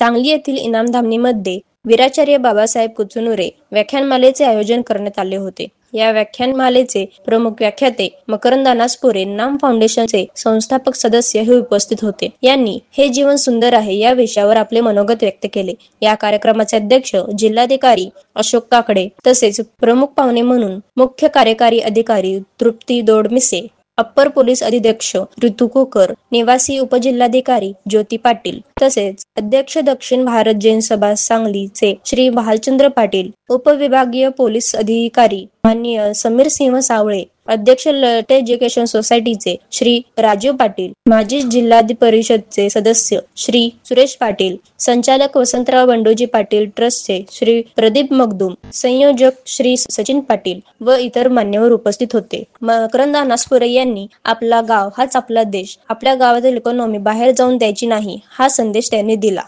सांगली येथील इनामधामणीमध्ये वीराचार्य बाबासाहेब कुचनुरे व्याख्यानमालेचे आयोजन करण्यात आले होते। या व्याख्यानमालेचे प्रमुख व्याख्याते मकरंद अनासपुरे नाम फाउंडेशनचे संस्थापक सदस्य हे उपस्थित होते। यांनी हे जीवन सुंदर आहे या विषयावर आपले मनोगत व्यक्त केले। या कार्यक्रमाचे अध्यक्ष जिल्हाधिकारी अशोक काकडे तसेच प्रमुख पाहुणे म्हणून मुख्य कार्यकारी अधिकारी तृप्ती दोडमिसे, अप्पर पोलीस अधीक्षक ऋतू कोकर, निवासी उपजिल्हाधिकारी ज्योती पाटील तसेच अध्यक्ष दक्षिण भारत जैन सभा सांगलीचे श्री भालचंद्र पाटील, उपविभागीय पोलीस अधिकारी माननीय समीर सिंह सावळे, अध्यक्ष लटे एज्युकेशन सोसायटीचे श्री राजीव पाटील, माजी जिल्हा परिषदचे सदस्य श्री सुरेश पाटील, संचालक वसंतराव बंडोजी पाटील ट्रस्टचे श्री प्रदीप मगदूम, संयोजक श्री सचिन पाटील व इतर मान्यवर उपस्थित होते। मकरंद अनासपुरे यांनी आपला गाव हाच आपला देश, आपल्या गावातील इकॉनॉमी बाहेर जाऊन द्यायची नाही हा संदेश त्यांनी दिला।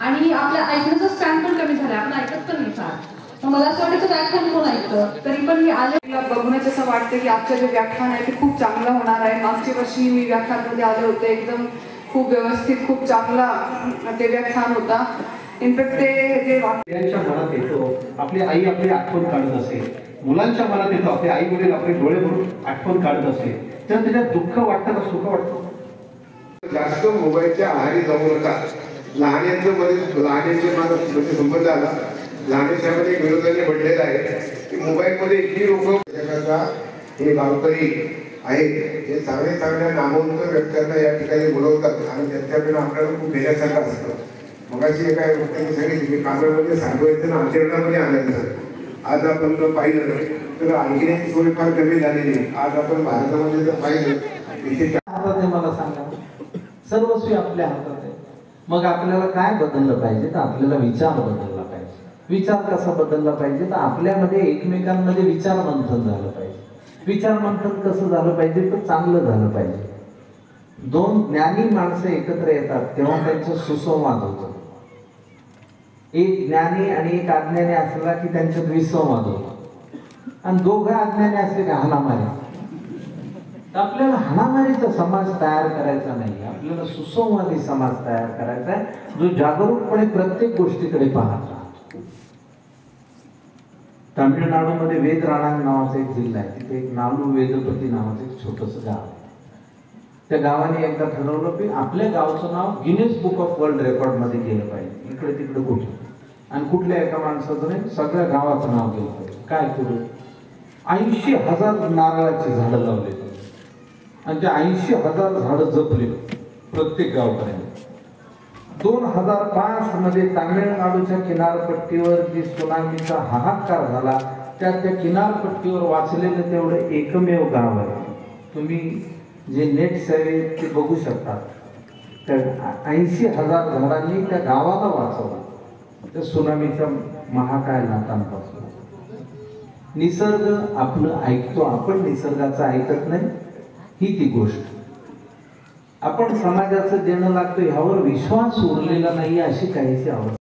आणि आपल्या ऐकण्याचा स्टॅन्ड पण कमी झाला, आपण ऐकत पण नाही फार। मला असं वाटतं व्याख्यान कोण ऐकतं, तरी पण मी आले बघूनच असं वाटतं की आजचं जे व्याख्यान आहे ते खूप चांगलं होणार आहे। मागच्या वर्षी मी व्याख्यानमध्ये आले होते, एकदम खूप व्यवस्थित खूप चांगला ते व्याख्यान होता। इनफॅक्ट ते जे त्यांच्या मनात येतो, आपली आई आपली आठवण काढत असे, मुलांच्या मनात येतो आपले आई वडील आपले डोळे भरून आठवण काढत असे, तर त्याच्यात दुःख वाटतं का सुख वाटतं? जास्त मोबाईलच्या आहारी जाऊ नका। लहान्यांचं लहान्यांचे म्हणजे संबंध आला, लहानच्यामध्ये एक विरोधाने म्हटलेलं आहे की मोबाईलमध्ये इतकी लोक हे गावकरी आहेत, हे चांगले चांगल्या नामवंत व्यक्तींना या ठिकाणी बोलवतात आणि त्यांच्याकडून आपल्याला खूप घेण्यासारखं असतं। मगाशी एका व्यक्तीने सांगितलं की कागदामध्ये सांगवायचं ना आचरणामध्ये आणायचं। आज आपण जर पाहिलं तर ऐकण्याची सोय फार कमी झालेली आहे। आज आपण भारतामध्ये जर पाहिलं विशेष मला सांगा, सर्वस्वी आपल्या हातात आहे। मग आपल्याला काय बदललं पाहिजे? तर आपल्याला विचार बदलला पाहिजे। विचार कसा बदलला पाहिजे? तर आपल्यामध्ये एकमेकांमध्ये विचार मंथन झालं पाहिजे। विचार मंथन कसं झालं पाहिजे? तर चांगलं झालं पाहिजे। दोन ज्ञानी माणसं एकत्र येतात तेव्हा त्यांचा सुसंवाद होतो। एक ज्ञानी आणि एक अज्ञानी असला की त्यांच्यात विसंवाद होतो, आणि दोघं अज्ञानी असले का हाणामारी। आपल्याला हाणामारीचा समाज तयार करायचा नाही, आपल्याला सुसंवादी समाज तयार करायचा आहे, जो जागरूकपणे प्रत्येक गोष्टीकडे पाहत राहतो। तामिळनाडूमध्ये वेदराणा नावाचा एक जिल्हा आहे, तिथे एक नालू वेदपती नावाचं एक छोटंसं गाव आहे। त्या गावाने एकदा ठरवलं की आपल्या गावचं नाव Guinness book of world record मध्ये गेलं पाहिजे। इकडे तिकडे कुठे, आणि कुठल्या एका माणसाचं नाही, सगळ्या गावाचं नाव गेलं पाहिजे। काय करू? 80,000 नारळाची झाडं लावली आणि त्या 80,000 झाडं जपली प्रत्येक गावकऱ्याने। 2005 मध्ये तामिळनाडूच्या किनारपट्टीवर जी सुनामीचा हाहाकार झाला, त्या किनारपट्टीवर वाचलेलं तेवढं एकमेव गाव आहे। तुम्ही जे नेट सेवेत ते बघू शकता, त्या 80,000 झाडांनी त्या गावाला वाचवलं त्या सुनामीच्या महाकाय लाटांपासून। निसर्ग आपलं ऐकतो, आपण निसर्गाचं ऐकत नाही, ही ती गोष्ट। आपण समाजाचं देणं लागतं ह्यावर विश्वास उरलेला नाही अशी काहीशी अवस्था।